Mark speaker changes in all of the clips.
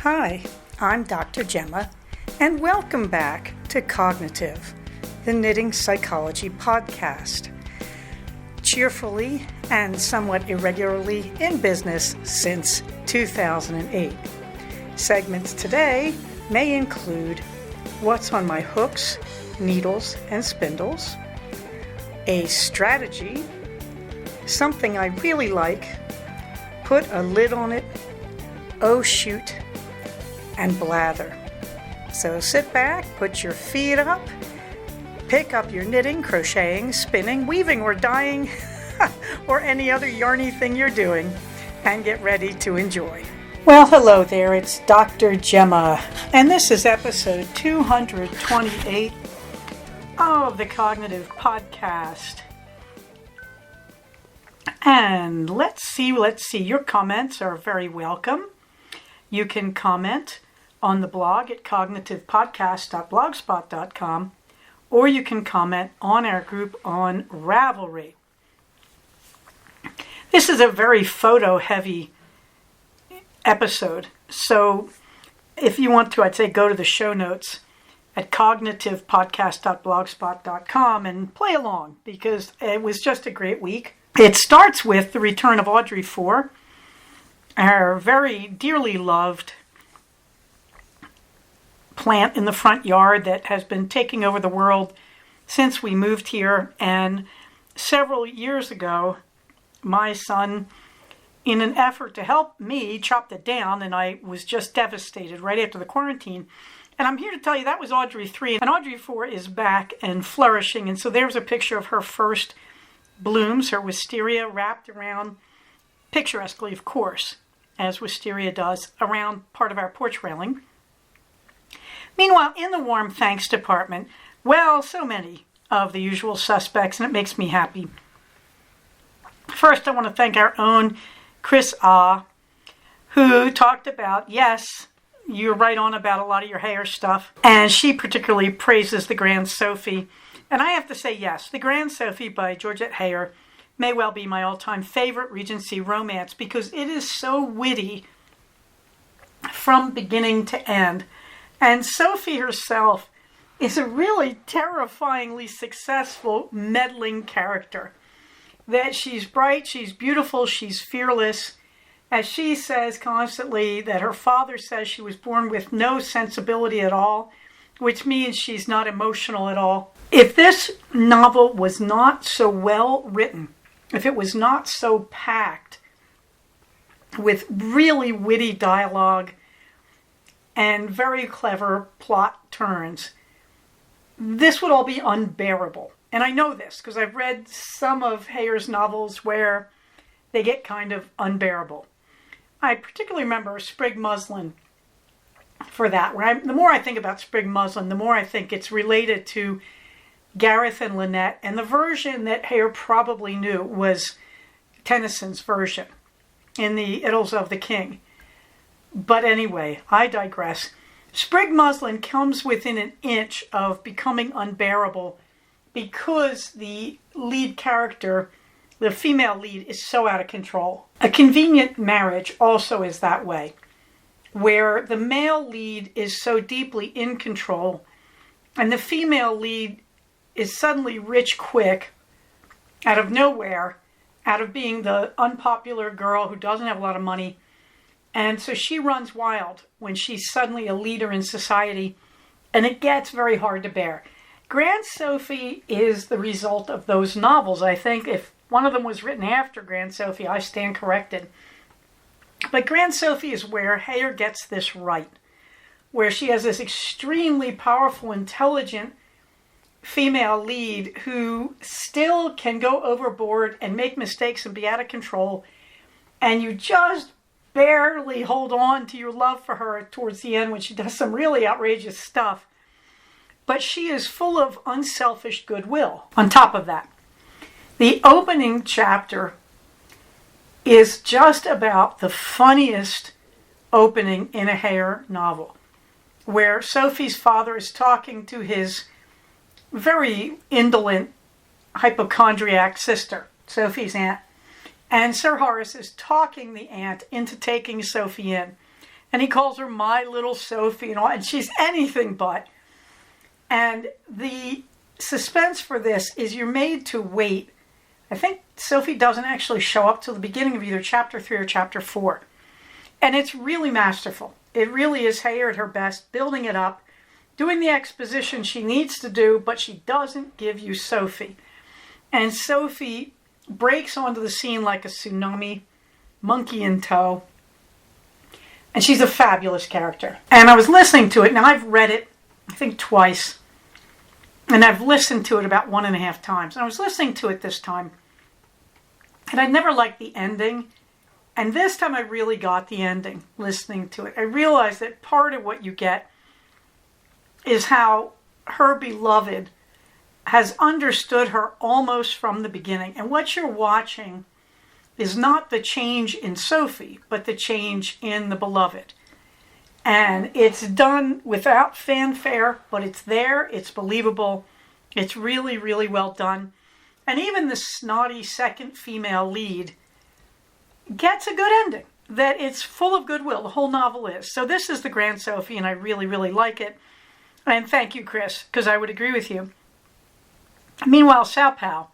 Speaker 1: Hi, I'm Dr. Gemma, and welcome back to Cognitive, the Knitting Psychology podcast. Cheerfully and somewhat irregularly in business since 2008. Segments today may include what's on my hooks, needles, and spindles, a strategy, something I really like, put a lid on it, oh shoot, and blather. So sit back, put your feet up, pick up your knitting, crocheting, spinning, weaving, or dyeing, or any other yarny thing you're doing, and get ready to enjoy. Well, hello there, it's Dr. Gemma, and this is episode 228 of the Cognitive Podcast. And let's see, your comments are very welcome. You can comment on the blog at cognitivepodcast.blogspot.com, or you can comment on our group on Ravelry. This is a very photo-heavy episode, so if you want to, I'd say go to the show notes at cognitivepodcast.blogspot.com and play along, because it was just a great week. It starts with the return of Audrey 4, our very dearly loved plant in the front yard that has been taking over the world since we moved here. And several years ago, my son, in an effort to help me, chopped it down, and I was just devastated right after the quarantine. And I'm here to tell you that was Audrey 3, and Audrey 4 is back and flourishing. And so there's a picture of her first blooms, her wisteria wrapped around, picturesquely of course, as wisteria does, around part of our porch railing. Meanwhile, in the warm thanks department, well, so many of the usual suspects, and it makes me happy. First, I want to thank our own Chris who talked about, yes, you're right on about a lot of your hair stuff, and she particularly praises the Grand Sophie. And I have to say, yes, the Grand Sophie by Georgette Heyer may well be my all-time favorite Regency romance, because it is so witty from beginning to end. And Sophie herself is a really terrifyingly successful, meddling character. That she's bright, she's beautiful, she's fearless. As she says constantly, that her father says she was born with no sensibility at all, which means she's not emotional at all. If this novel was not so well written, if it was not so packed with really witty dialogue and very clever plot turns, this would all be unbearable. And I know this because I've read some of Heyer's novels where they get kind of unbearable. I particularly remember Sprig Muslin for that. The more I think about Sprig Muslin, the more I think it's related to Gareth and Lynette, and the version that Heyer probably knew was Tennyson's version in the Idylls of the King. But anyway, I digress. Sprig Muslin comes within an inch of becoming unbearable because the lead character, the female lead, is so out of control. A Convenient Marriage also is that way, where the male lead is so deeply in control and the female lead is suddenly rich quick, out of nowhere, out of being the unpopular girl who doesn't have a lot of money. And so she runs wild when she's suddenly a leader in society, and it gets very hard to bear. Grand Sophie is the result of those novels. I think if one of them was written after Grand Sophie, I stand corrected. But Grand Sophie is where Heyer gets this right, where she has this extremely powerful, intelligent female lead who still can go overboard and make mistakes and be out of control, and you just barely hold on to your love for her towards the end when she does some really outrageous stuff. But she is full of unselfish goodwill. On top of that, the opening chapter is just about the funniest opening in a Heyer novel, where Sophie's father is talking to his very indolent hypochondriac sister, Sophie's aunt, and Sir Horace is talking the aunt into taking Sophie in. And he calls her my little Sophie and all, and she's anything but. And the suspense for this is you're made to wait. I think Sophie doesn't actually show up till the beginning of either chapter 3 or chapter 4. And it's really masterful. It really is Heyer at her best, building it up, doing the exposition she needs to do, but she doesn't give you Sophie. And Sophie breaks onto the scene like a tsunami, monkey in tow. And she's a fabulous character. And I was listening to it. Now, I've read it, I think, twice. And I've listened to it about 1.5 times. And I was listening to it this time. And I never liked the ending. And this time I really got the ending, listening to it. I realized that part of what you get is how her beloved has understood her almost from the beginning. And what you're watching is not the change in Sophie, but the change in the beloved. And it's done without fanfare, but it's there, it's believable, it's really, really well done. And even the snotty second female lead gets a good ending, that it's full of goodwill, the whole novel is. So this is the Grand Sophie, and I really, really like it. And thank you, Chris, because I would agree with you. Meanwhile, Sao,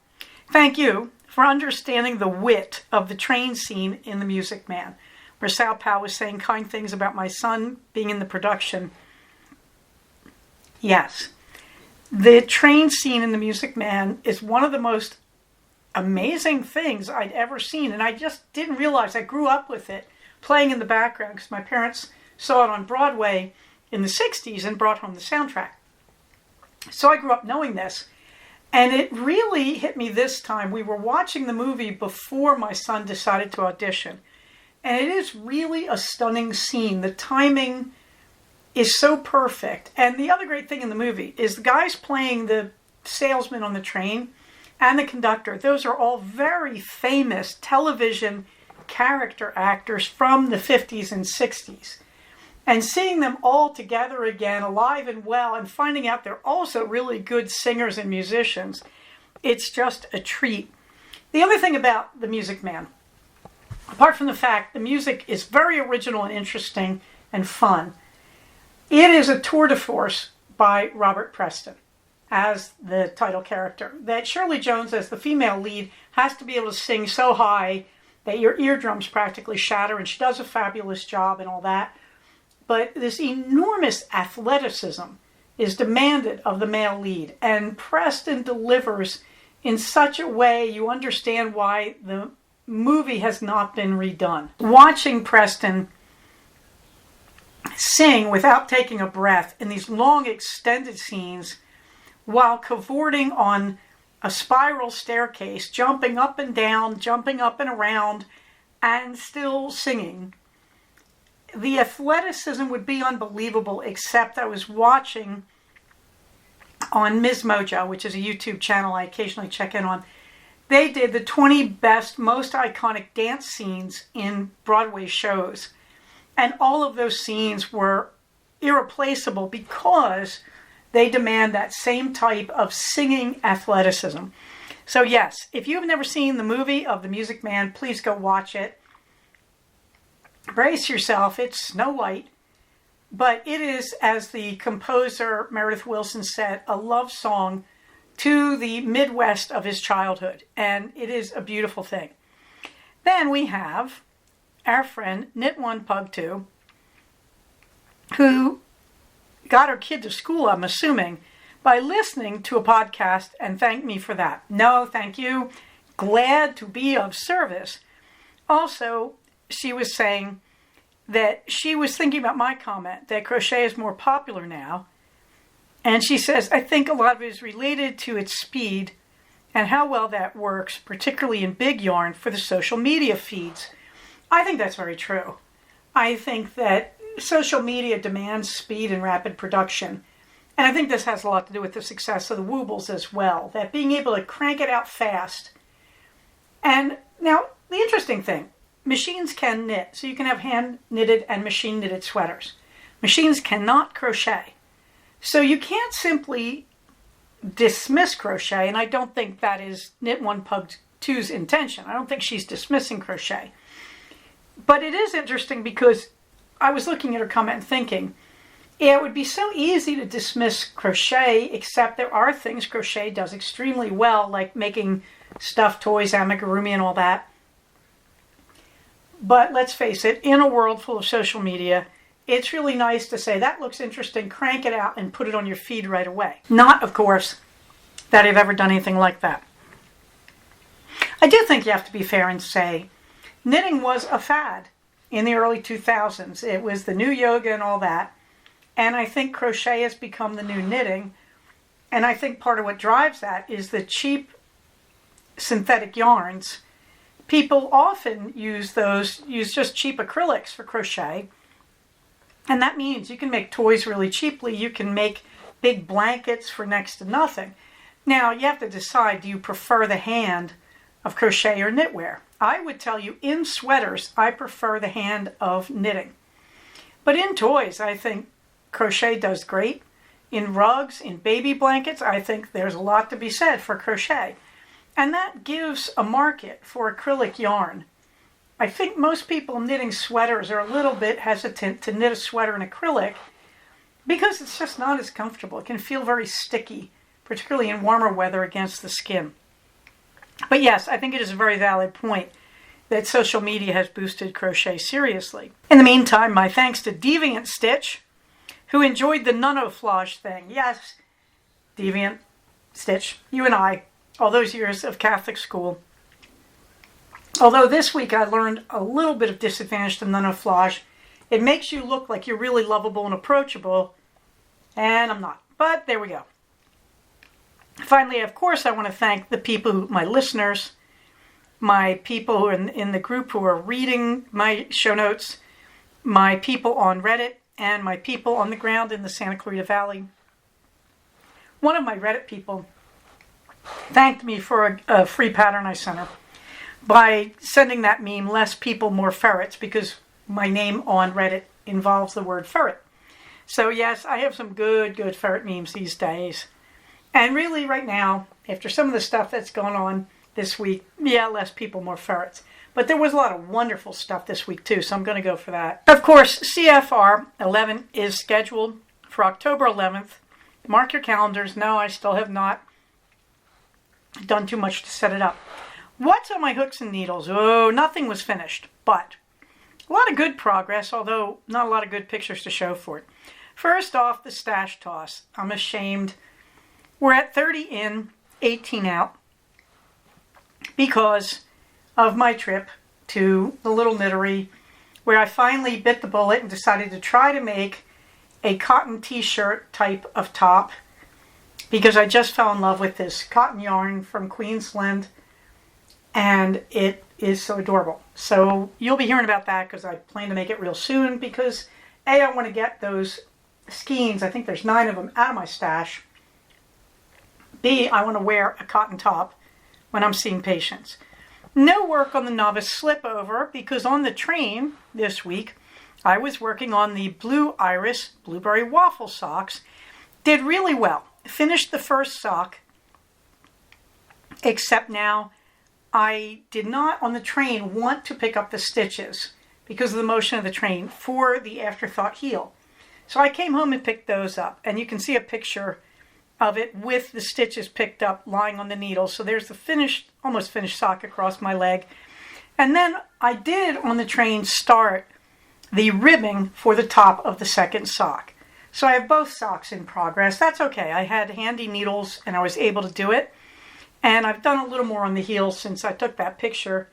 Speaker 1: thank you for understanding the wit of the train scene in The Music Man, where Sao was saying kind things about my son being in the production. Yes, the train scene in The Music Man is one of the most amazing things I'd ever seen, and I just didn't realize. I grew up with it playing in the background because my parents saw it on Broadway in the 60s and brought home the soundtrack. So I grew up knowing this, and it really hit me this time. We were watching the movie before my son decided to audition, and it is really a stunning scene. The timing is so perfect, and the other great thing in the movie is the guys playing the salesman on the train and the conductor. Those are all very famous television character actors from the 50s and 60s. And seeing them all together again, alive and well, and finding out they're also really good singers and musicians, it's just a treat. The other thing about The Music Man, apart from the fact the music is very original and interesting and fun, it is a tour de force by Robert Preston as the title character. That Shirley Jones, as the female lead, has to be able to sing so high that your eardrums practically shatter, and she does a fabulous job and all that. But this enormous athleticism is demanded of the male lead, and Preston delivers in such a way you understand why the movie has not been redone. Watching Preston sing without taking a breath in these long extended scenes while cavorting on a spiral staircase, jumping up and down, jumping up and around, and still singing. The athleticism would be unbelievable, except I was watching on Ms. Mojo, which is a YouTube channel I occasionally check in on. They did the 20 best, most iconic dance scenes in Broadway shows. And all of those scenes were irreplaceable because they demand that same type of singing athleticism. So yes, if you have never seen the movie of The Music Man, please go watch it. Brace yourself, it's Snow White, but it is, as the composer Meredith Willson said, a love song to the Midwest of his childhood, and it is a beautiful thing. Then we have our friend Knit One Pug Two, who got her kid to school, I'm assuming, by listening to a podcast, and thank me for that. No, thank you. Glad to be of service. Also, she was saying that she was thinking about my comment that crochet is more popular now. And she says, I think a lot of it is related to its speed and how well that works, particularly in big yarn for the social media feeds. I think that's very true. I think that social media demands speed and rapid production. And I think this has a lot to do with the success of the Woobles as well, that being able to crank it out fast. And now, the interesting thing, machines can knit, so you can have hand-knitted and machine-knitted sweaters. Machines cannot crochet. So you can't simply dismiss crochet, and I don't think that is Knit One Pug Two's intention. I don't think she's dismissing crochet. But it is interesting because I was looking at her comment and thinking, yeah, it would be so easy to dismiss crochet, except there are things crochet does extremely well, like making stuffed toys, amigurumi, and all that. But let's face it, in a world full of social media, it's really nice to say, that looks interesting, crank it out and put it on your feed right away. Not, of course, that I've ever done anything like that. I do think you have to be fair and say, knitting was a fad in the early 2000s. It was the new yoga and all that. And I think crochet has become the new knitting. And I think part of what drives that is the cheap synthetic yarns. People often use just cheap acrylics for crochet. And that means you can make toys really cheaply. You can make big blankets for next to nothing. Now, you have to decide, do you prefer the hand of crochet or knitwear? I would tell you, in sweaters, I prefer the hand of knitting. But in toys, I think crochet does great. In rugs, in baby blankets, I think there's a lot to be said for crochet. And that gives a market for acrylic yarn. I think most people knitting sweaters are a little bit hesitant to knit a sweater in acrylic because it's just not as comfortable. It can feel very sticky, particularly in warmer weather against the skin. But yes, I think it is a very valid point that social media has boosted crochet seriously. In the meantime, my thanks to Deviant Stitch, who enjoyed the nunoflage thing. Yes, Deviant Stitch, you and I, all those years of Catholic school. Although this week I learned a little bit of disadvantage to nunoflage. It makes you look like you're really lovable and approachable, and I'm not. But there we go. Finally, of course, I want to thank the people, my listeners, my people who are in the group who are reading my show notes, my people on Reddit, and my people on the ground in the Santa Clarita Valley. One of my Reddit people thanked me for a free pattern I sent her by sending that meme, less people, more ferrets, because my name on Reddit involves the word ferret. So yes, I have some good ferret memes these days. And really right now, after some of the stuff that's going on this week, yeah, less people, more ferrets. But there was a lot of wonderful stuff this week too, so I'm going to go for that. Of course, CFR 11 is scheduled for October 11th. Mark your calendars. No, I still have not done too much to set it up. What's on my hooks and needles? Oh, nothing was finished, but a lot of good progress, although not a lot of good pictures to show for it. First off, the stash toss. I'm ashamed. We're at 30 in, 18 out, because of my trip to the Little Knittery, where I finally bit the bullet and decided to try to make a cotton t-shirt type of top, because I just fell in love with this cotton yarn from Queensland, and it is so adorable. So you'll be hearing about that because I plan to make it real soon, because A, I want to get those skeins, I think there's 9 of them, out of my stash. B, I want to wear a cotton top when I'm seeing patients. No work on the novice slip over, because on the train this week, I was working on the Blue Iris Blueberry Waffle socks. Did really well. Finished the first sock, except now I did not on the train want to pick up the stitches because of the motion of the train for the afterthought heel. So I came home and picked those up, and you can see a picture of it with the stitches picked up lying on the needle. So there's the finished, almost finished sock across my leg. And then I did on the train start the ribbing for the top of the second sock. So I have both socks in progress. That's okay. I had handy needles and I was able to do it. And I've done a little more on the heel since I took that picture.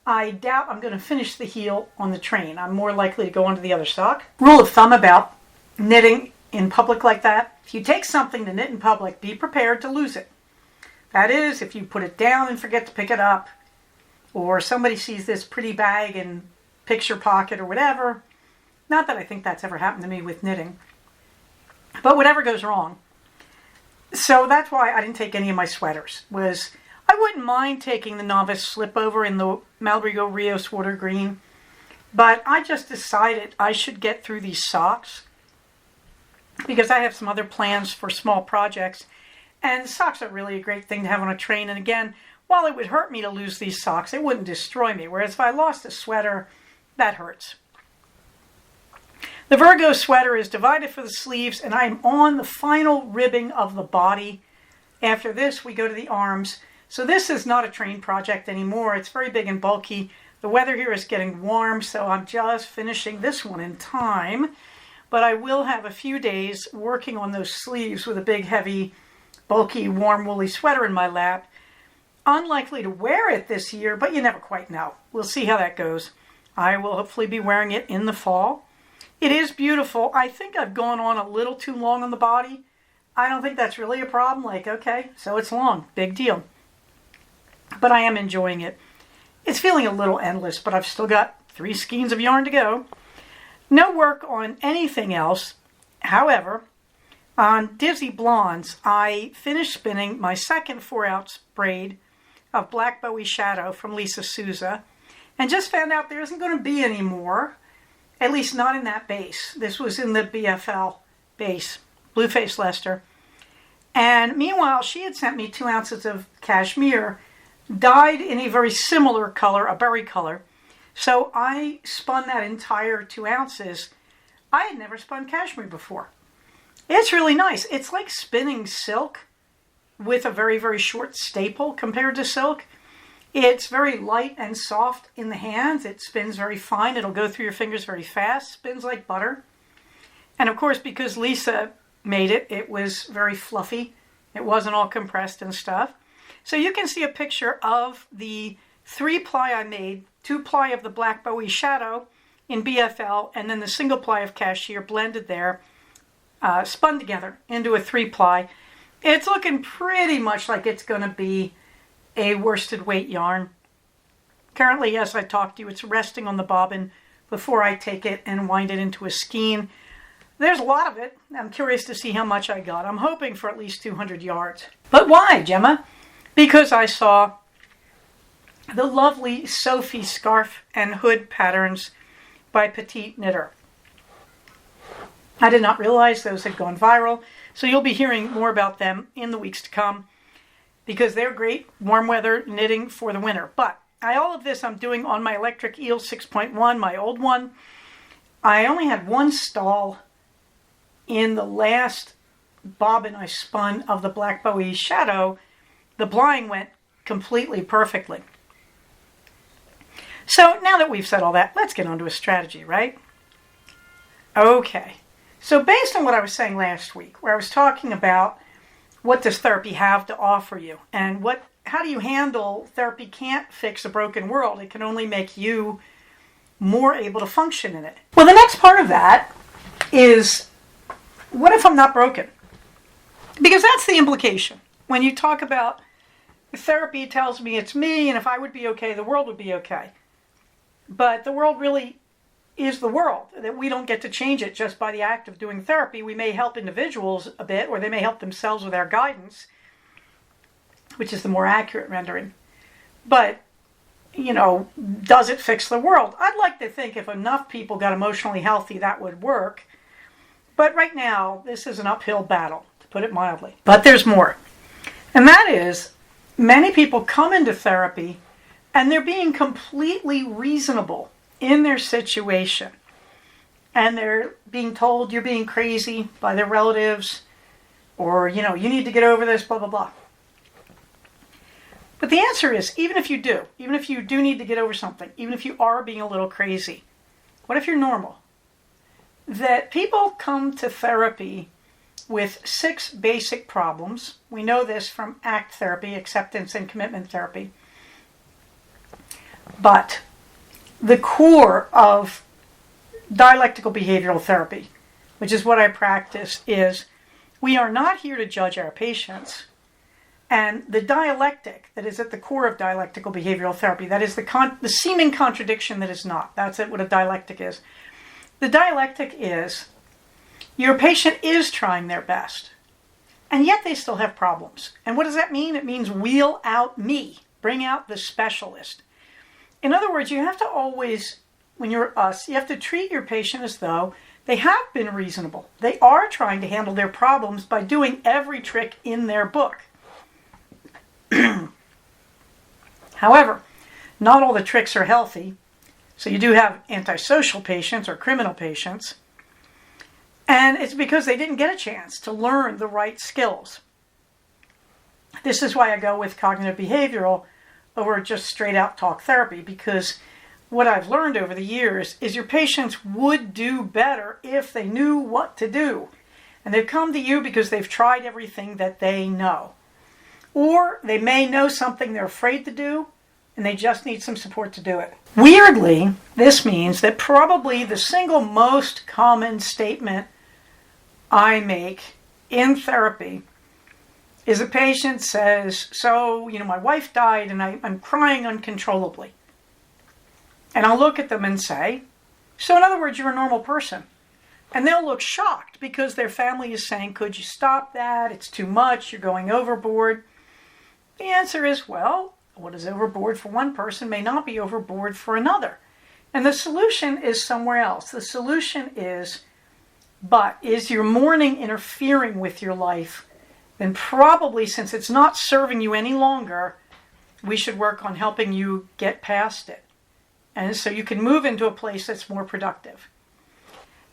Speaker 1: I doubt I'm going to finish the heel on the train. I'm more likely to go on to the other sock. Rule of thumb about knitting in public like that: if you take something to knit in public, be prepared to lose it. That is, if you put it down and forget to pick it up, or somebody sees this pretty bag in picture pocket or whatever. Not that I think that's ever happened to me with knitting, but whatever goes wrong. So that's why I didn't take any of my sweaters. I wouldn't mind taking the novice slip over in the Malbrigo Rios Water Green, but I just decided I should get through these socks because I have some other plans for small projects, and socks are really a great thing to have on a train. And again, while it would hurt me to lose these socks, it wouldn't destroy me, whereas if I lost a sweater, that hurts. The Virgo sweater is divided for the sleeves, and I'm on the final ribbing of the body. After this, we go to the arms. So this is not a train project anymore. It's very big and bulky. The weather here is getting warm, so I'm just finishing this one in time. But I will have a few days working on those sleeves with a big, heavy, bulky, warm, woolly sweater in my lap. Unlikely to wear it this year, but you never quite know. We'll see how that goes. I will hopefully be wearing it in the fall. It is beautiful. I think I've gone on a little too long on the body. I don't think that's really a problem. Like, okay, so it's long. Big deal. But I am enjoying it. It's feeling a little endless, but I've still got 3 skeins of yarn to go. No work on anything else. However, on Dizzy Blondes, I finished spinning my second 4-ounce braid of Black Bowie Shadow from Lisa Souza, and just found out there isn't going to be any more, at least not in that base. This was in the BFL base, Blueface Leicester. And meanwhile, she had sent me 2 ounces of cashmere, dyed in a very similar color, a berry color. So I spun that entire 2 ounces. I had never spun cashmere before. It's really nice. It's like spinning silk with a very, very short staple compared to silk. It's very light and soft in the hands. It spins very fine. It'll go through your fingers very fast. Spins like butter. And of course, because Lisa made it, it was very fluffy. It wasn't all compressed and stuff. So you can see a picture of the 3-ply I made, 2-ply of the Black Bowie Shadow in BFL, and then the single ply of cashmere blended there, spun together into a 3-ply. It's looking pretty much like it's going to be a worsted weight yarn. Currently, as I talk to you, it's resting on the bobbin before I take it and wind it into a skein. There's a lot of it. I'm curious to see how much I got. I'm hoping for at least 200 yards. But why, Gemma? Because I saw the lovely Sophie scarf and hood patterns by Petite Knitter. I did not realize those had gone viral, so you'll be hearing more about them in the weeks to come because they're great warm weather knitting for the winter. But all of this I'm doing on my Electric Eel 6.1, my old one. I only had one stall in the last bobbin I spun of the Black Bowie Shadow. The blying went completely perfectly. So now that we've said all that, let's get on to a strategy, right? Okay. So based on what I was saying last week, where I was talking about what does therapy have to offer you, and how do you handle therapy can't fix a broken world. It can only make you more able to function in it. Well, the next part of that is, what if I'm not broken? Because that's the implication. When you talk about therapy, it tells me it's me, and if I would be okay, the world would be okay. But the world really is the world, that we don't get to change it just by the act of doing therapy. We may help individuals a bit, or they may help themselves with our guidance, which is the more accurate rendering. But, does it fix the world? I'd like to think if enough people got emotionally healthy, that would work. But right now, this is an uphill battle, to put it mildly. But there's more. And that is, many people come into therapy and they're being completely reasonable in their situation. And they're being told you're being crazy by their relatives, or, you need to get over this, blah, blah, blah. But the answer is, even if you do need to get over something, even if you are being a little crazy, what if you're normal? That people come to therapy with 6 basic problems. We know this from ACT therapy, acceptance and commitment therapy. But the core of dialectical behavioral therapy, which is what I practice, is we are not here to judge our patients. And the dialectic that is at the core of dialectical behavioral therapy, that is the seeming contradiction that is not. That's what a dialectic is. The dialectic is your patient is trying their best, and yet they still have problems. And what does that mean? It means wheel out me, bring out the specialist. In other words, you have to always, when you're us, you have to treat your patient as though they have been reasonable. They are trying to handle their problems by doing every trick in their book. However, not all the tricks are healthy. So you do have antisocial patients or criminal patients. And it's because they didn't get a chance to learn the right skills. This is why I go with cognitive behavioral over just straight out talk therapy, because what I've learned over the years is your patients would do better if they knew what to do. And they've come to you because they've tried everything that they know. Or they may know something they're afraid to do, and they just need some support to do it. Weirdly, this means that probably the single most common statement I make in therapy is a patient says, so, my wife died and I'm crying uncontrollably. And I'll look at them and say, so in other words, you're a normal person. And they'll look shocked because their family is saying, could you stop that? It's too much. You're going overboard. The answer is, well, what is overboard for one person may not be overboard for another. And the solution is somewhere else. The solution is, but is your mourning interfering with your life? Then probably, since it's not serving you any longer, we should work on helping you get past it. And so you can move into a place that's more productive.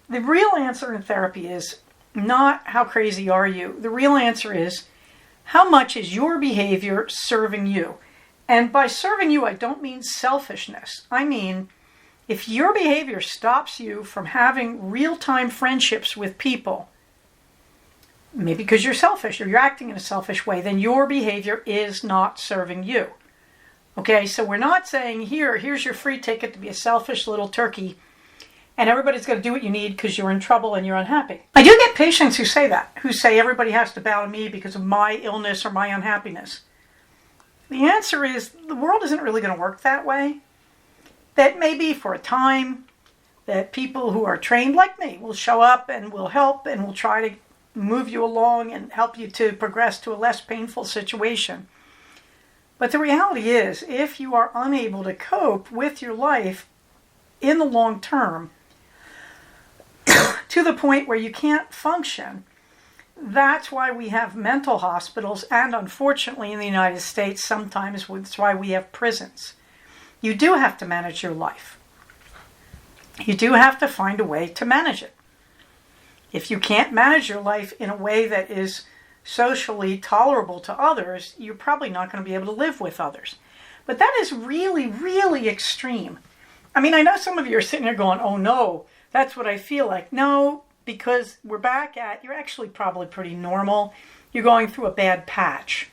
Speaker 1: The real answer in therapy is not how crazy are you. The real answer is how much is your behavior serving you? And by serving you, I don't mean selfishness. I mean, if your behavior stops you from having real-time friendships with people, maybe because you're selfish or you're acting in a selfish way, then your behavior is not serving you. Okay, so we're not saying, here's your free ticket to be a selfish little turkey, and everybody's going to do what you need because you're in trouble and you're unhappy. I do get patients who say that, who say everybody has to bow to me because of my illness or my unhappiness. The answer is the world isn't really going to work that way. That maybe for a time that people who are trained like me will show up and will help and will try to move you along and help you to progress to a less painful situation. But the reality is, if you are unable to cope with your life in the long term, to the point where you can't function, that's why we have mental hospitals, and unfortunately in the United States, sometimes that's why we have prisons. You do have to manage your life. You do have to find a way to manage it. If you can't manage your life in a way that is socially tolerable to others, you're probably not going to be able to live with others. But that is really, really extreme. I mean, I know some of you are sitting here going, oh no, that's what I feel like. No, because we're back at, you're actually probably pretty normal. You're going through a bad patch.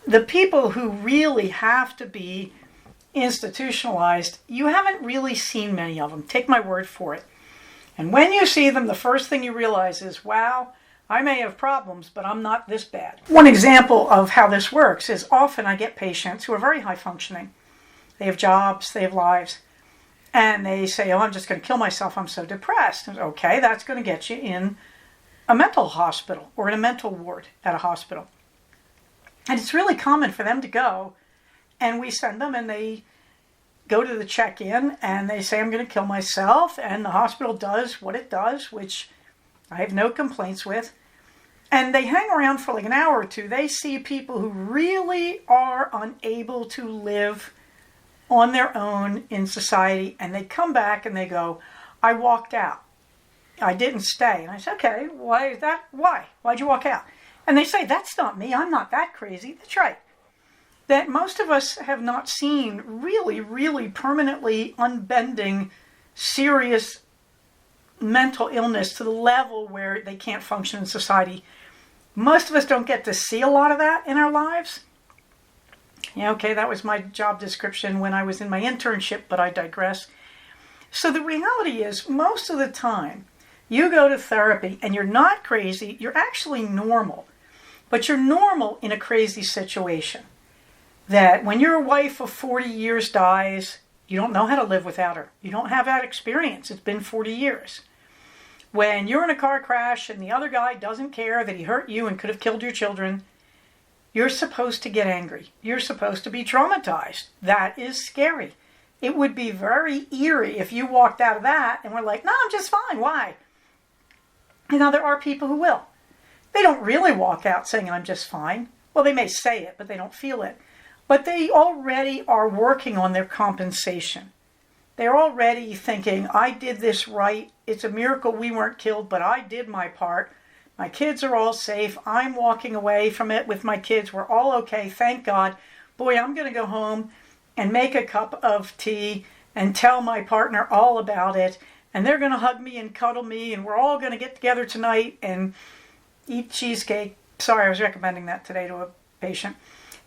Speaker 1: The people who really have to be institutionalized, you haven't really seen many of them. Take my word for it. And when you see them, the first thing you realize is, wow, I may have problems, but I'm not this bad. One example of how this works is often I get patients who are very high functioning. They have jobs, they have lives, and they say, oh, I'm just going to kill myself, I'm so depressed. And, okay, that's going to get you in a mental hospital or in a mental ward at a hospital. And it's really common for them to go, and we send them and they go to the check-in and they say, I'm going to kill myself, and the hospital does what it does, which I have no complaints with. And they hang around for like an hour or two. They see people who really are unable to live on their own in society, and they come back and they go, I walked out. I didn't stay. And I said, okay, why is that? Why? Why'd you walk out? And they say, that's not me. I'm not that crazy. That's right. That most of us have not seen really, really permanently unbending, serious mental illness to the level where they can't function in society. Most of us don't get to see a lot of that in our lives. Yeah, okay, that was my job description when I was in my internship, but I digress. So the reality is, most of the time, you go to therapy and you're not crazy, you're actually normal. But you're normal in a crazy situation. That when your wife of 40 years dies, you don't know how to live without her. You don't have that experience. It's been 40 years. When you're in a car crash and the other guy doesn't care that he hurt you and could have killed your children, you're supposed to get angry. You're supposed to be traumatized. That is scary. It would be very eerie if you walked out of that and were like, no, I'm just fine. Why? You know, there are people who will. They don't really walk out saying, I'm just fine. Well, they may say it, but they don't feel it. But they already are working on their compensation. they're already thinking, I did this right. It's a miracle we weren't killed, but I did my part. My kids are all safe. I'm walking away from it with my kids. We're all okay, thank God. Boy, I'm going to go home and make a cup of tea and tell my partner all about it. And they're going to hug me and cuddle me, and we're all going to get together tonight and eat cheesecake. Sorry, I was recommending that today to a patient.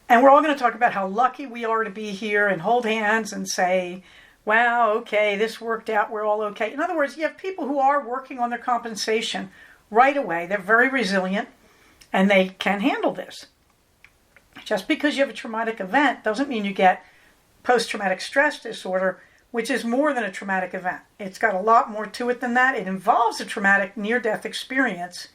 Speaker 1: And we're all going to talk about how lucky we are to be here and hold hands and say, wow, okay, this worked out, we're all okay. In other words, you have people who are working on their compensation right away. They're very resilient and they can handle this. Just because you have a traumatic event doesn't mean you get post-traumatic stress disorder, which is more than a traumatic event. It's got a lot more to it than that. It involves a traumatic near-death experience,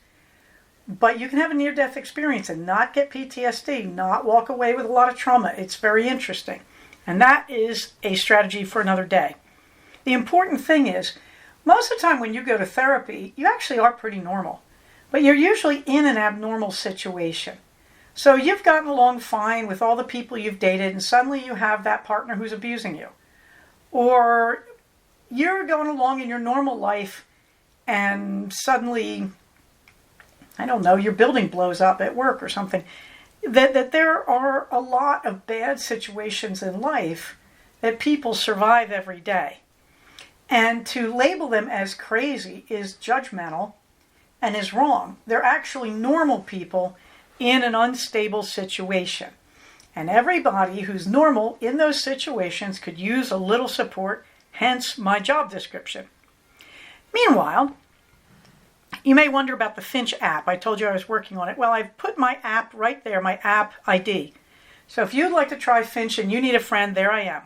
Speaker 1: but you can have a near-death experience and not get PTSD, not walk away with a lot of trauma. It's very interesting. And that is a strategy for another day. The important thing is, most of the time when you go to therapy, you actually are pretty normal, but you're usually in an abnormal situation. So you've gotten along fine with all the people you've dated, and suddenly you have that partner who's abusing you. Or you're going along in your normal life, and suddenly, I don't know, your building blows up at work or something. That there are a lot of bad situations in life that people survive every day. And to label them as crazy is judgmental and is wrong. They're actually normal people in an unstable situation. And everybody who's normal in those situations could use a little support, hence my job description. Meanwhile, you may wonder about the Finch app. I told you I was working on it. Well, I've put my app right there, my app ID. So if you'd like to try Finch and you need a friend, there I am.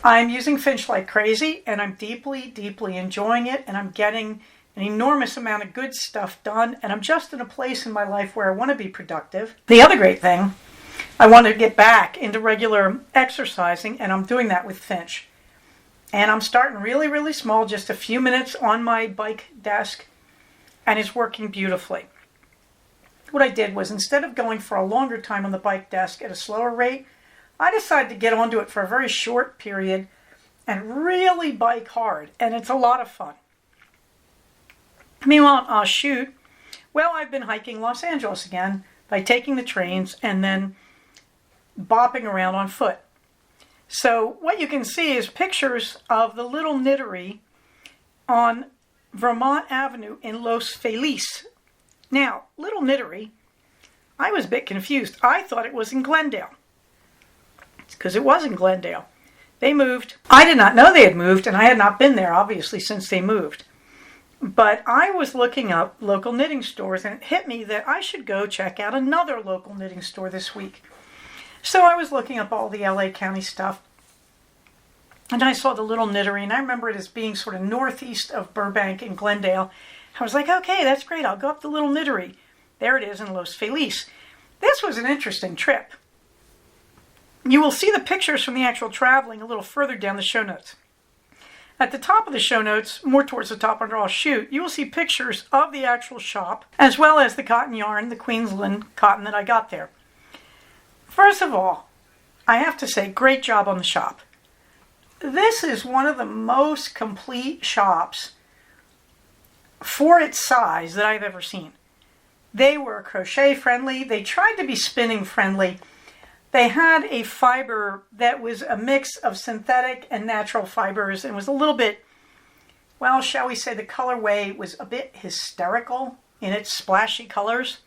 Speaker 1: I'm using Finch like crazy, and I'm deeply, deeply enjoying it, and I'm getting an enormous amount of good stuff done, and I'm just in a place in my life where I want to be productive. The other great thing, I want to get back into regular exercising, and I'm doing that with Finch. And I'm starting really, really small, just a few minutes on my bike desk, and it's working beautifully. What I did was, instead of going for a longer time on the bike desk at a slower rate, I decided to get onto it for a very short period and really bike hard, and it's a lot of fun. Meanwhile, I'll shoot. Well, I've been hiking Los Angeles again by taking the trains and then bopping around on foot. So what you can see is pictures of the Little Knittery on Vermont Avenue in Los Feliz. Now, Little Knittery, I was a bit confused. I thought it was in Glendale. It's because it was in Glendale. They moved. I did not know they had moved, and I had not been there, obviously, since they moved. But I was looking up local knitting stores, and it hit me that I should go check out another local knitting store this week. So I was looking up all the LA County stuff, and I saw the Little Knittery, and I remember it as being sort of northeast of Burbank and Glendale. I was like, okay, that's great. I'll go up the Little Knittery. There it is in Los Feliz. This was an interesting trip. You will see the pictures from the actual traveling a little further down the show notes. At the top of the show notes, more towards the top under I'll shoot, you will see pictures of the actual shop, as well as the cotton yarn, the Queensland cotton that I got there. First of all, I have to say, great job on the shop. This is one of the most complete shops for its size that I've ever seen. They were crochet friendly. They tried to be spinning friendly. They had a fiber that was a mix of synthetic and natural fibers, and was a little bit, well, shall we say, the colorway was a bit hysterical in its splashy colors.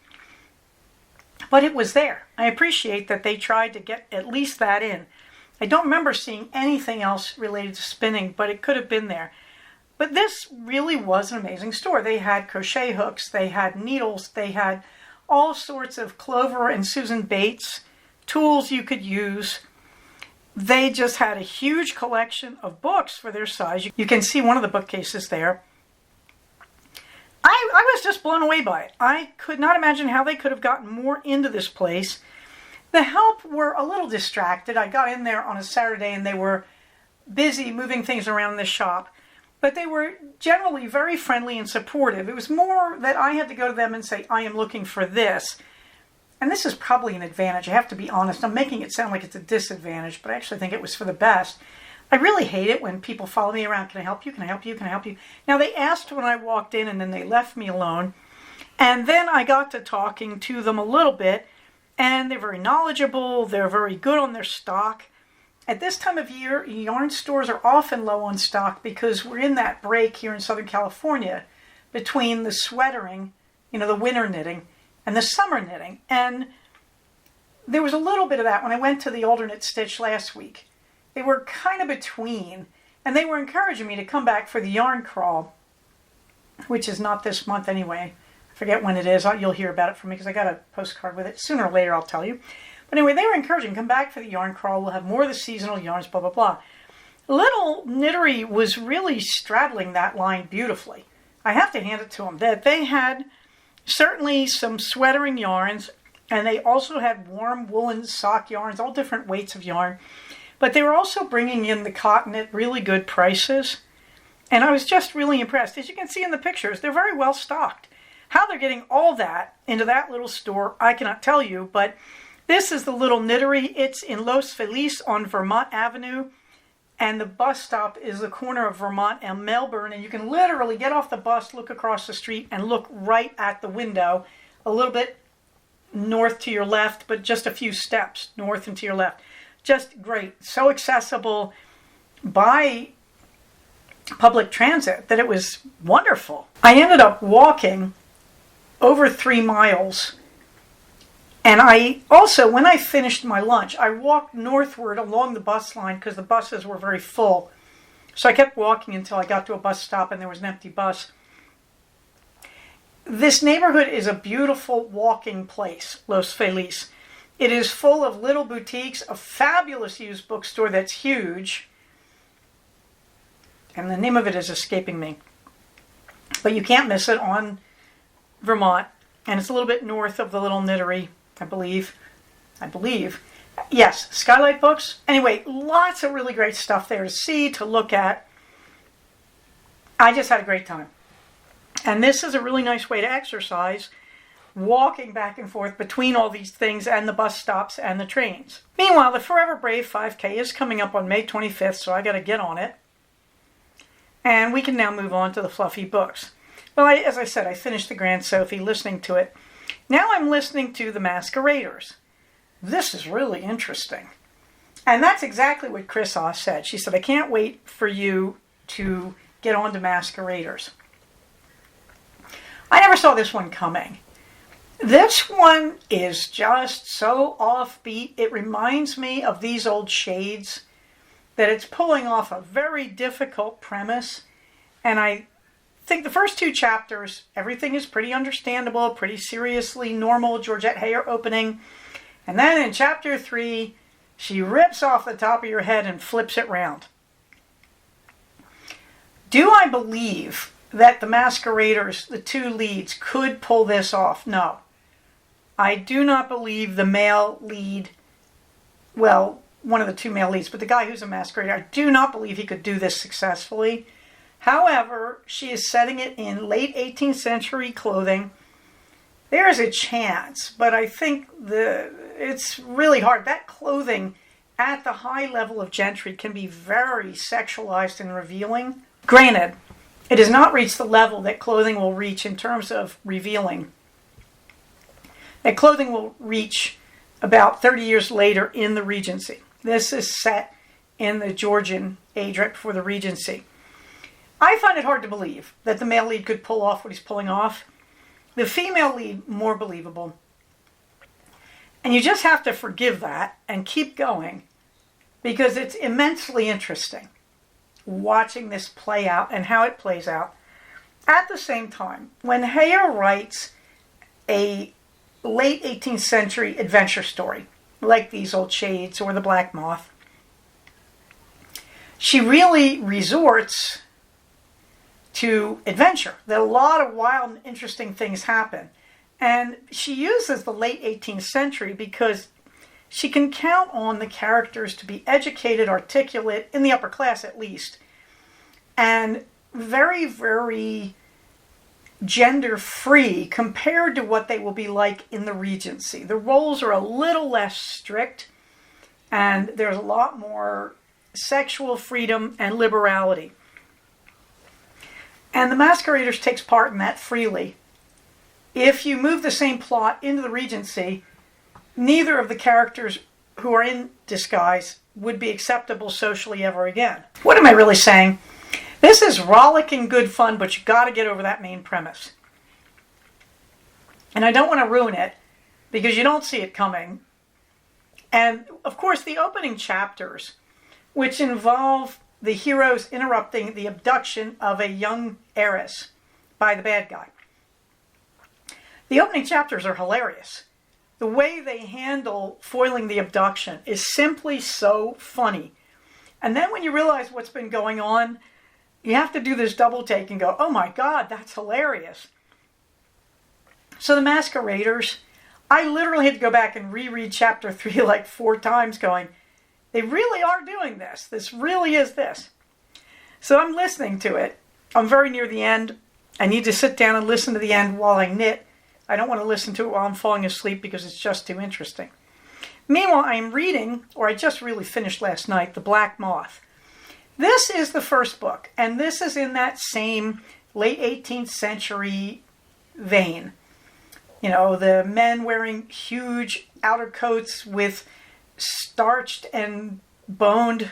Speaker 1: But it was there. I appreciate that they tried to get at least that in. I don't remember seeing anything else related to spinning, but it could have been there. But this really was an amazing store. They had crochet hooks, they had needles, they had all sorts of Clover and Susan Bates tools you could use. They just had a huge collection of books for their size. You can see one of the bookcases there. I was just blown away by it. I could not imagine how they could have gotten more into this place. The help were a little distracted. I got in there on a Saturday and they were busy moving things around the shop. But they were generally very friendly and supportive. It was more that I had to go to them and say, I am looking for this. and this is probably an advantage, I have to be honest. I'm making it sound like it's a disadvantage, but I actually think it was for the best. I really hate it when people follow me around. Can I help you? Can I help you? Can I help you? Now, they asked when I walked in, and then they left me alone. And then I got to talking to them a little bit, and they're very knowledgeable. They're very good on their stock. At this time of year, yarn stores are often low on stock because we're in that break here in Southern California between the sweatering, the winter knitting, and the summer knitting. And there was a little bit of that when I went to the alternate stitch last week. They were kind of between, and they were encouraging me to come back for the yarn crawl, which is not this month anyway. I forget when it is. You'll hear about it from me because I got a postcard with it. Sooner or later, I'll tell you. But anyway, they were encouraging, come back for the yarn crawl. We'll have more of the seasonal yarns, blah, blah, blah. Little Knittery was really straddling that line beautifully. I have to hand it to them. That they had certainly some sweatering yarns, and they also had warm woolen sock yarns, all different weights of yarn. But they were also bringing in the cotton at really good prices. And I was just really impressed. As you can see in the pictures, they're very well stocked. How they're getting all that into that little store, I cannot tell you. But this is the Little Knittery. It's in Los Feliz on Vermont Avenue. And the bus stop is the corner of Vermont and Melbourne. And you can literally get off the bus, look across the street, and look right at the window. A little bit north to your left, but just a few steps north and to your left. Just great. So accessible by public transit that it was wonderful. I ended up walking over 3 miles. And I also, when I finished my lunch, I walked northward along the bus line because the buses were very full. So I kept walking until I got to a bus stop and there was an empty bus. This neighborhood is a beautiful walking place, Los Feliz. It is full of little boutiques, a fabulous used bookstore that's huge. And the name of it is escaping me. But you can't miss it on Vermont. And it's a little bit north of the Little Knittery, I believe. Yes, Skylight Books. Anyway, lots of really great stuff there to see, to look at. I just had a great time. And this is a really nice way to exercise, walking back and forth between all these things and the bus stops and the trains. Meanwhile, the Forever Brave 5K is coming up on May 25th, so I got to get on it. And we can now move on to the fluffy books. Well, as I said, I finished the Grand Sophie, listening to it. Now I'm listening to The Masqueraders. This is really interesting. And that's exactly what Chris Oss said. She said, I can't wait for you to get on to Masqueraders. I never saw this one coming. This one is just so offbeat. It reminds me of These Old Shades, that it's pulling off a very difficult premise. And I think the first 2 chapters, everything is pretty understandable, pretty seriously normal Georgette Heyer opening. And then in chapter 3, she rips off the top of your head and flips it round. Do I believe that the Masqueraders, the 2 leads, could pull this off? No. I do not believe the male lead, well, one of the 2 male leads, but the guy who's a masquerader, I do not believe he could do this successfully. However, she is setting it in late 18th century clothing. There is a chance, but I think it's really hard. That clothing at the high level of gentry can be very sexualized and revealing. Granted, it has not reached the level that clothing will reach in terms of revealing. That clothing will reach about 30 years later in the Regency. This is set in the Georgian age right before the Regency. I find it hard to believe that the male lead could pull off what he's pulling off. The female lead, more believable. And you just have to forgive that and keep going, because it's immensely interesting watching this play out and how it plays out. At the same time, when Heyer writes a late 18th century adventure story, like These Old Shades or The Black Moth, she really resorts to adventure, that a lot of wild and interesting things happen. And she uses the late 18th century because she can count on the characters to be educated, articulate, in the upper class at least, and very, very gender free compared to what they will be like in the Regency. The roles are a little less strict, and there's a lot more sexual freedom and liberality. And the Masqueraders takes part in that freely. If you move the same plot into the Regency, neither of the characters who are in disguise would be acceptable socially ever again. What am I really saying? This is rollicking good fun, but you got to get over that main premise. And I don't want to ruin it, because you don't see it coming. And, of course, the opening chapters, which involve the heroes interrupting the abduction of a young heiress by the bad guy. The opening chapters are hilarious. The way they handle foiling the abduction is simply so funny. And then when you realize what's been going on, you have to do this double take and go, oh my God, that's hilarious. So the Masqueraders, I literally had to go back and reread chapter 3 like 4 times going, they really are doing this. This really is this. So I'm listening to it. I'm very near the end. I need to sit down and listen to the end while I knit. I don't want to listen to it while I'm falling asleep because it's just too interesting. Meanwhile, I'm reading, or I just really finished last night, The Black Moth. This is the first book, and this is in that same late 18th century vein. You know, the men wearing huge outer coats with starched and boned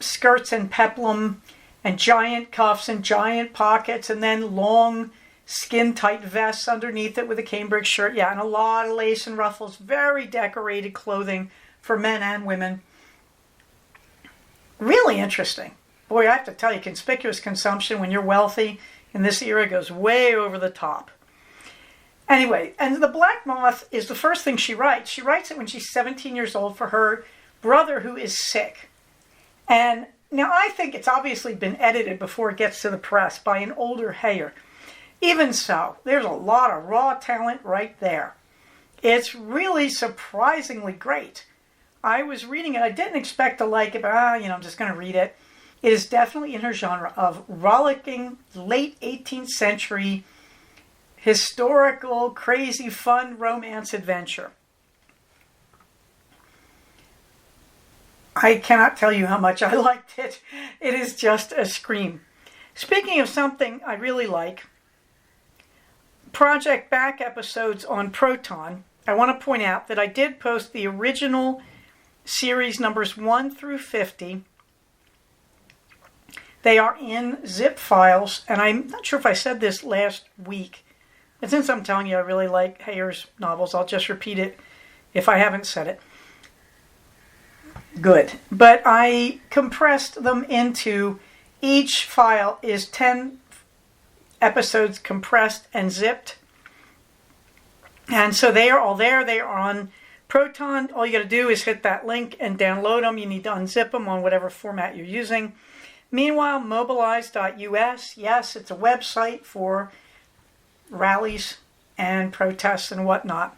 Speaker 1: skirts and peplum and giant cuffs and giant pockets and then long skin-tight vests underneath it with a cambric shirt. Yeah, and a lot of lace and ruffles. Very decorated clothing for men and women. Really interesting. Boy, I have to tell you, conspicuous consumption when you're wealthy in this era goes way over the top. Anyway, and The Black Moth is the first thing she writes. She writes it when she's 17 years old for her brother who is sick. And now I think it's obviously been edited before it gets to the press by an older Heyer. Even so, there's a lot of raw talent right there. It's really surprisingly great. I was reading it. I didn't expect to like it, but I'm just going to read it. It is definitely in her genre of rollicking, late 18th century, historical, crazy, fun romance adventure. I cannot tell you how much I liked it. It is just a scream. Speaking of something I really like, Project Back episodes on Proton, I want to point out that I did post the original series numbers 1 through 50. They are in zip files, and I'm not sure if I said this last week. And since I'm telling you I really like Heyer's novels, I'll just repeat it if I haven't said it. Good. But I compressed them into, each file is 10 episodes compressed and zipped. And so they are all there. They are on Proton. All you got to do is hit that link and download them. You need to unzip them on whatever format you're using. Meanwhile, mobilize.us, yes, it's a website for rallies and protests and whatnot.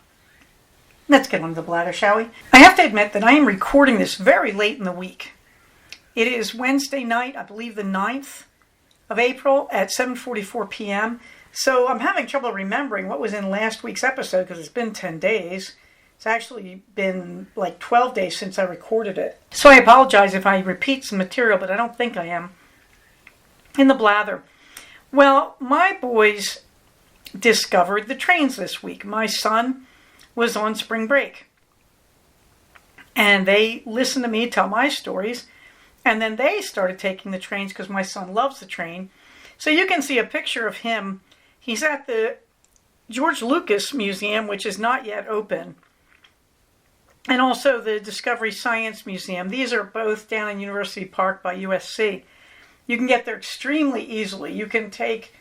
Speaker 1: Let's get on to the bladder, shall we? I have to admit that I am recording this very late in the week. It is Wednesday night, I believe the 9th of April at 7:44 p.m. So I'm having trouble remembering what was in last week's episode because it's been 10 days. It's actually been like 12 days since I recorded it. So I apologize if I repeat some material, but I don't think I am. In the blather. Well, my boys discovered the trains this week. My son was on spring break. And they listened to me tell my stories. And then they started taking the trains because my son loves the train. So you can see a picture of him. He's at the George Lucas Museum, which is not yet open. And also the Discovery Science Museum. These are both down in University Park by USC. You can get there extremely easily. You can take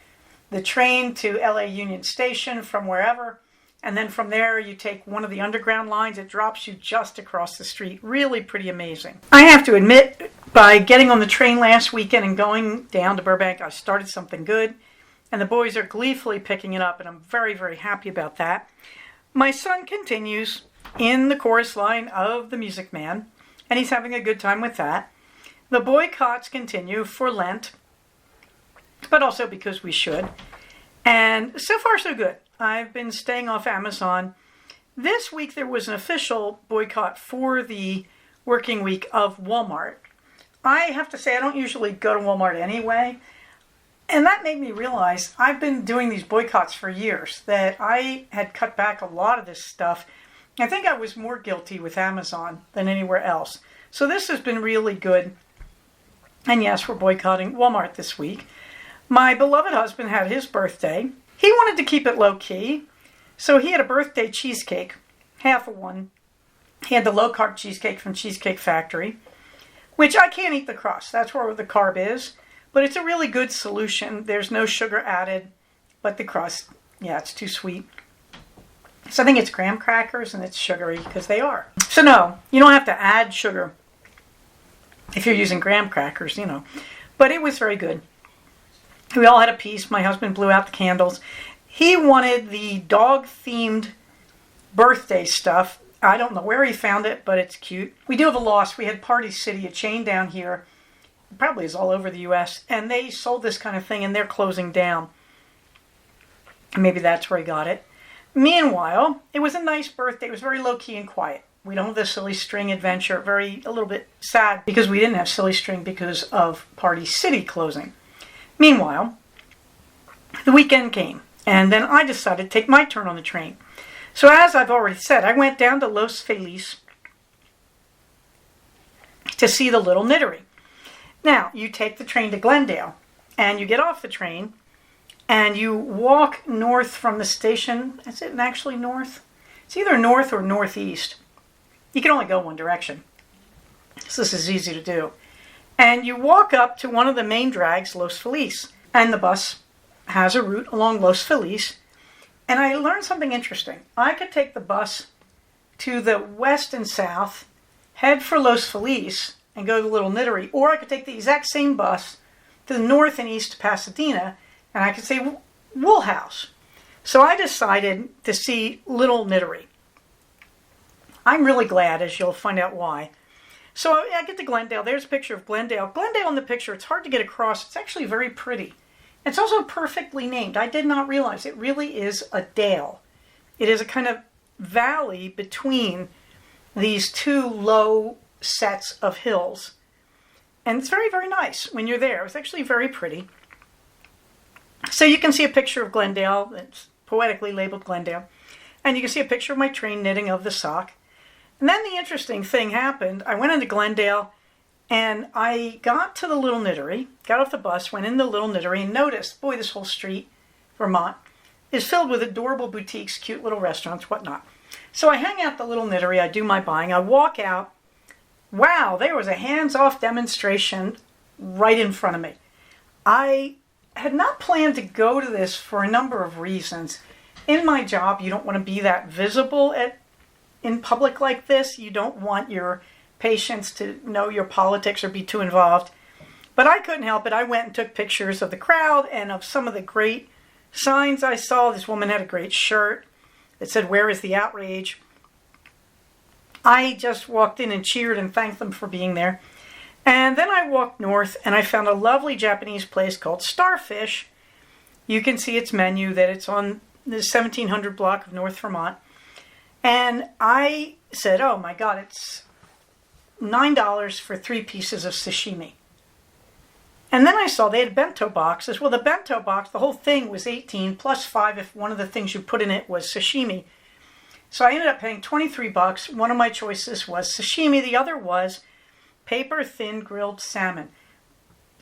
Speaker 1: the train to LA Union Station from wherever. And then from there, you take one of the underground lines. It drops you just across the street. Really pretty amazing. I have to admit, by getting on the train last weekend and going down to Burbank, I started something good. And the boys are gleefully picking it up, and I'm very, very happy about that. My son continues in the chorus line of The Music Man, and he's having a good time with that. The boycotts continue for Lent, but also because we should. And so far, so good. I've been staying off Amazon. This week, there was an official boycott for the working week of Walmart. I have to say, I don't usually go to Walmart anyway. And that made me realize I've been doing these boycotts for years, that I had cut back a lot of this stuff. I think I was more guilty with Amazon than anywhere else. So this has been really good. And yes, we're boycotting Walmart this week. My beloved husband had his birthday. He wanted to keep it low-key, so he had a birthday cheesecake, half of one. He had the low-carb cheesecake from Cheesecake Factory, which I can't eat the crust. That's where the carb is. But it's a really good solution. There's no sugar added, but the crust, yeah, it's too sweet. So I think it's graham crackers and it's sugary because they are. So no, you don't have to add sugar if you're using graham crackers, you know. But it was very good. We all had a piece. My husband blew out the candles. He wanted the dog-themed birthday stuff. I don't know where he found it, but it's cute. We do have a loss. We had Party City, a chain down here. It probably is all over the U.S. And they sold this kind of thing, and they're closing down. Maybe that's where he got it. Meanwhile, it was a nice birthday. It was very low-key and quiet. We don't have the silly string adventure. A little bit sad because we didn't have silly string because of Party City closing. Meanwhile, the weekend came, and then I decided to take my turn on the train. So as I've already said, I went down to Los Feliz to see the Little Nittery. Now, you take the train to Glendale, and you get off the train, and you walk north from the station. Is it actually north? It's either north or northeast. You can only go one direction, so this is easy to do. And you walk up to one of the main drags, Los Feliz, and the bus has a route along Los Feliz. And I learned something interesting. I could take the bus to the west and south, head for Los Feliz, and go to Little Nittery, or I could take the exact same bus to the north and east to Pasadena, and I could say Wool House. So I decided to see Little Nittery. I'm really glad, as you'll find out why. So I get to Glendale. There's a picture of Glendale. Glendale in the picture, it's hard to get across. It's actually very pretty. It's also perfectly named. I did not realize it really is a dale. It is a kind of valley between these two low sets of hills. And it's very, very nice when you're there. It's actually very pretty. So you can see a picture of Glendale. It's poetically labeled Glendale. And you can see a picture of my train knitting of the sock. And then the interesting thing happened. I went into Glendale and I got to the Little Nittery, got off the bus, went into the Little Nittery and noticed, boy, this whole street, Vermont, is filled with adorable boutiques, cute little restaurants, whatnot. So I hang out the Little Nittery, I do my buying, I walk out. Wow, there was a hands-off demonstration right in front of me. I had not planned to go to this for a number of reasons. In my job, you don't want to be that visible in public like this. You don't want your patients to know your politics or be too involved. But I couldn't help it. I went and took pictures of the crowd and of some of the great signs I saw. This woman had a great shirt that said, "Where is the outrage?" I just walked in and cheered and thanked them for being there. And then I walked north and I found a lovely Japanese place called Starfish. You can see its menu that it's on the 1700 block of North Vermont. And I said, oh my God, it's $9 for 3 pieces of sashimi. And then I saw they had bento boxes. Well, the bento box, the whole thing was $18 plus $5 if one of the things you put in it was sashimi. So I ended up paying $23. One of my choices was sashimi. The other was paper-thin grilled salmon.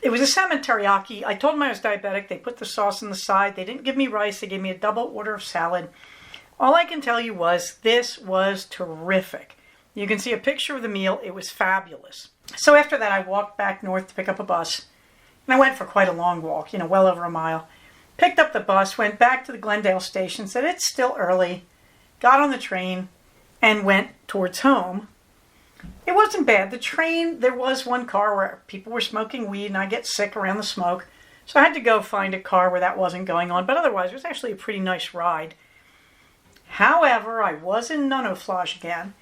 Speaker 1: It was a salmon teriyaki. I told them I was diabetic. They put the sauce on the side. They didn't give me rice. They gave me a double order of salad. All I can tell you was this was terrific. You can see a picture of the meal. It was fabulous. So after that, I walked back north to pick up a bus. And I went for quite a long walk, well over a mile. Picked up the bus, went back to the Glendale station, said it's still early, got on the train, and went towards home. It wasn't bad. The train, there was one car where people were smoking weed, and I get sick around the smoke. So I had to go find a car where that wasn't going on. But otherwise, it was actually a pretty nice ride. However, I was in Nunoflage again,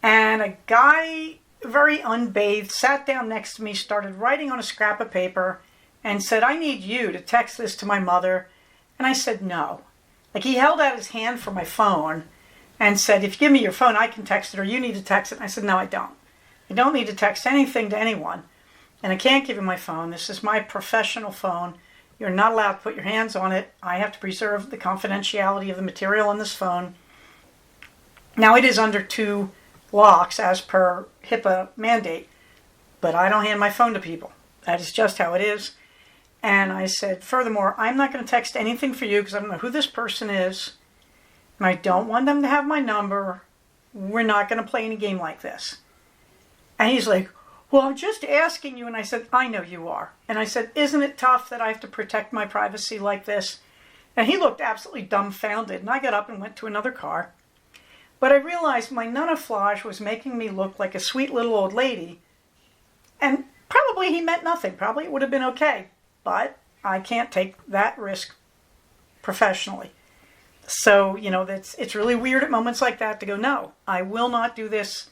Speaker 1: and a guy, very unbathed, sat down next to me, started writing on a scrap of paper, and said, I need you to text this to my mother And I said, no. Like, he held out his hand for my phone and said, if you give me your phone, I can text it, or you need to text it. And I said, no, I don't. I don't need to text anything to anyone. And I can't give you my phone. This is my professional phone. You're not allowed to put your hands on it. I have to preserve the confidentiality of the material on this phone. Now, it is under 2 locks as per HIPAA mandate, but I don't hand my phone to people. That is just how it is. And I said, furthermore, I'm not going to text anything for you because I don't know who this person is, and I don't want them to have my number. We're not going to play any game like this. And he's like, well, I'm just asking you. And I said, I know you are. And I said, isn't it tough that I have to protect my privacy like this? And he looked absolutely dumbfounded. And I got up and went to another car. But I realized my nanouflage was making me look like a sweet little old lady. And probably he meant nothing. Probably it would have been okay. But I can't take that risk professionally. So, it's really weird at moments like that to go, no, I will not do this.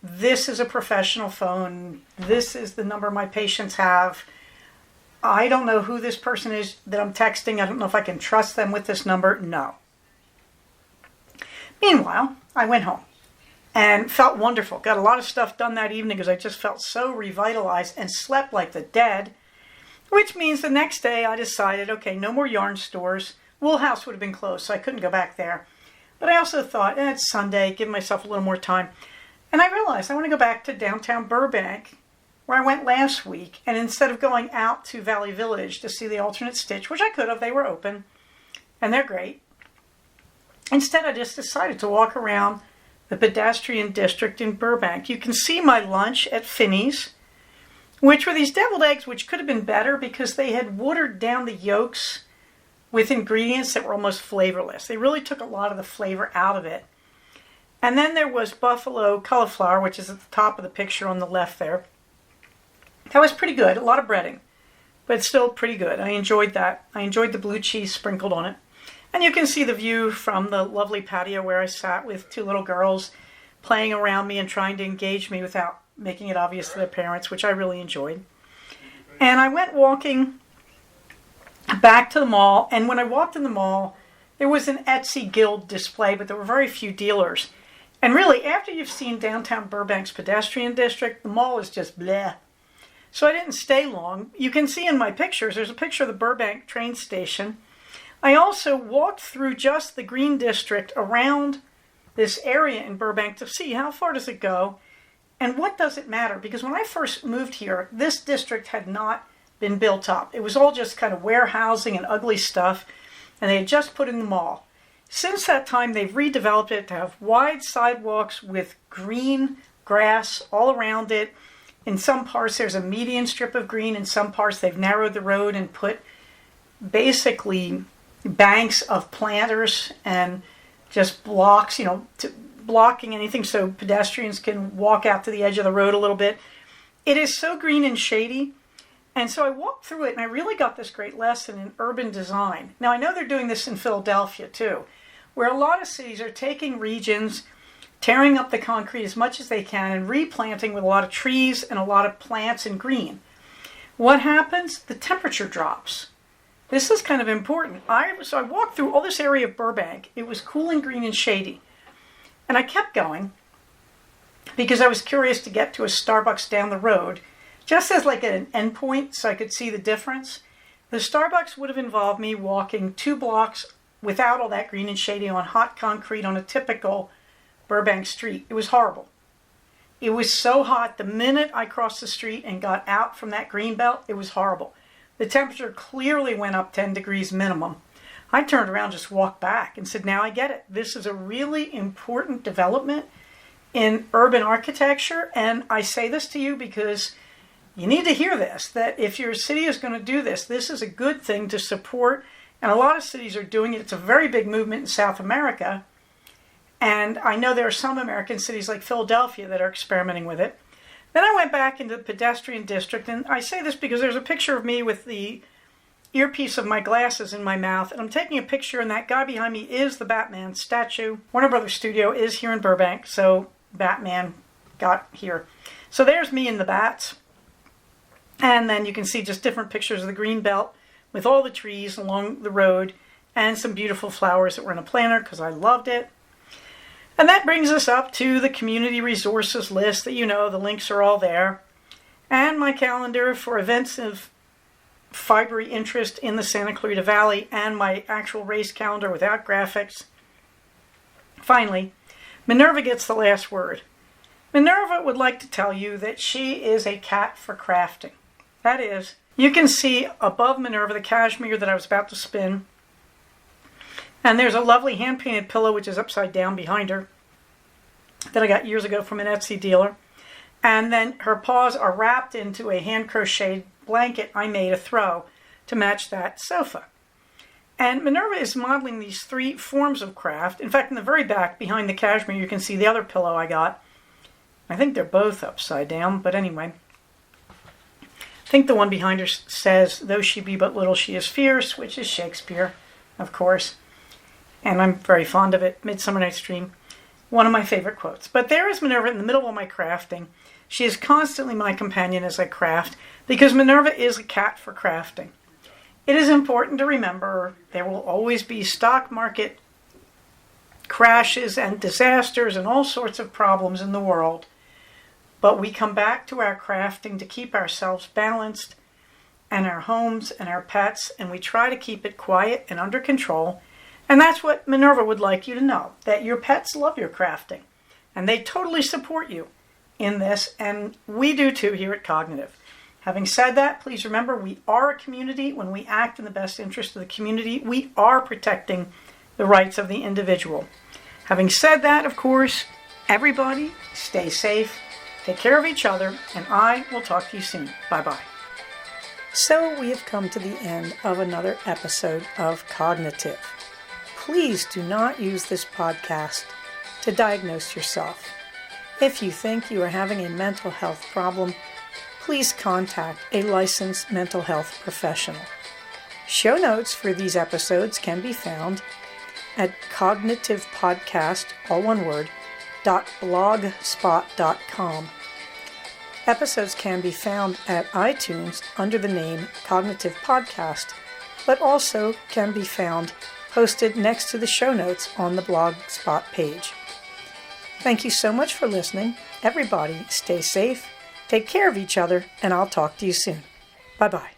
Speaker 1: This is a professional phone. This is the number my patients have. I don't know who this person is that I'm texting. I don't know if I can trust them with this number. No. Meanwhile, I went home and felt wonderful. Got a lot of stuff done that evening because I just felt so revitalized and slept like the dead, which means the next day I decided, okay, no more yarn stores. Wool House would have been closed, so I couldn't go back there. But I also thought, it's Sunday, give myself a little more time. And I realized I want to go back to downtown Burbank, where I went last week. And instead of going out to Valley Village to see the alternate stitch, which I could have, they were open, and they're great. Instead, I just decided to walk around the pedestrian district in Burbank. You can see my lunch at Finney's, which were these deviled eggs, which could have been better because they had watered down the yolks with ingredients that were almost flavorless. They really took a lot of the flavor out of it. And then there was buffalo cauliflower, which is at the top of the picture on the left there. That was pretty good. A lot of breading, but still pretty good. I enjoyed that. I enjoyed the blue cheese sprinkled on it. And you can see the view from the lovely patio where I sat with 2 little girls playing around me and trying to engage me without making it obvious to their parents, which I really enjoyed. And I went walking back to the mall. And when I walked in the mall, there was an Etsy Guild display, but there were very few dealers. And really, after you've seen downtown Burbank's pedestrian district, the mall is just bleh. So I didn't stay long. You can see in my pictures, there's a picture of the Burbank train station. I also walked through just the green district around this area in Burbank to see how far does it go and what does it matter. Because when I first moved here, this district had not been built up. It was all just kind of warehousing and ugly stuff, and they had just put in the mall. Since that time, they've redeveloped it to have wide sidewalks with green grass all around it. In some parts, there's a median strip of green. In some parts, they've narrowed the road and put basically banks of planters and just blocks, blocking anything so pedestrians can walk out to the edge of the road a little bit. It is so green and shady. And so I walked through it and I really got this great lesson in urban design. Now, I know they're doing this in Philadelphia too, where a lot of cities are taking regions, tearing up the concrete as much as they can and replanting with a lot of trees and a lot of plants and green. What happens? The temperature drops. This is kind of important. So I walked through all this area of Burbank. It was cool and green and shady. And I kept going because I was curious to get to a Starbucks down the road, just as like at an endpoint so I could see the difference. The Starbucks would have involved me walking 2 blocks without all that green and shady on hot concrete on a typical Burbank street. It was horrible. It was so hot. The minute I crossed the street and got out from that green belt, it was horrible. The temperature clearly went up 10 degrees minimum. I turned around, just walked back and said, now I get it. This is a really important development in urban architecture. And I say this to you because you need to hear this, that if your city is going to do this, this is a good thing to support. And a lot of cities are doing it. It's a very big movement in South America. And I know there are some American cities like Philadelphia that are experimenting with it. Then I went back into the pedestrian district, and I say this because there's a picture of me with the earpiece of my glasses in my mouth, and I'm taking a picture, and that guy behind me is the Batman statue. Warner Brothers Studio is here in Burbank, so Batman got here. So there's me in the bats, and then you can see just different pictures of the green belt with all the trees along the road and some beautiful flowers that were in a planter because I loved it. And that brings us up to the community resources list that the links are all there. And my calendar for events of fibery interest in the Santa Clarita Valley and my actual race calendar without graphics. Finally, Minerva gets the last word. Minerva would like to tell you that she is a cat for crafting. That is, you can see above Minerva the cashmere that I was about to spin. And there's a lovely hand-painted pillow which is upside down behind her that I got years ago from an Etsy dealer. And then her paws are wrapped into a hand-crocheted blanket I made a throw to match that sofa. And Minerva is modeling these 3 forms of craft. In fact, in the very back, behind the cashmere, you can see the other pillow I got. I think they're both upside down, but anyway. I think the one behind her says, "Though she be but little, she is fierce," which is Shakespeare, of course. And I'm very fond of it. Midsummer Night's Dream. One of my favorite quotes. But there is Minerva in the middle of my crafting. She is constantly my companion as I craft, because Minerva is a cat for crafting. It is important to remember there will always be stock market crashes and disasters and all sorts of problems in the world. But we come back to our crafting to keep ourselves balanced and our homes and our pets, and we try to keep it quiet and under control. And that's what Minerva would like you to know, that your pets love your crafting. And they totally support you in this, and we do too here at Cognitive. Having said that, please remember we are a community. When we act in the best interest of the community, we are protecting the rights of the individual. Having said that, of course, everybody stay safe, take care of each other, and I will talk to you soon. Bye-bye. So we have come to the end of another episode of Cognitive. Please do not use this podcast to diagnose yourself. If you think you are having a mental health problem, please contact a licensed mental health professional. Show notes for these episodes can be found at cognitivepodcast, all one word, .blogspot.com. Episodes can be found at iTunes under the name Cognitive Podcast, but also can be found posted next to the show notes on the Blogspot page. Thank you so much for listening. Everybody, stay safe, take care of each other, and I'll talk to you soon. Bye-bye.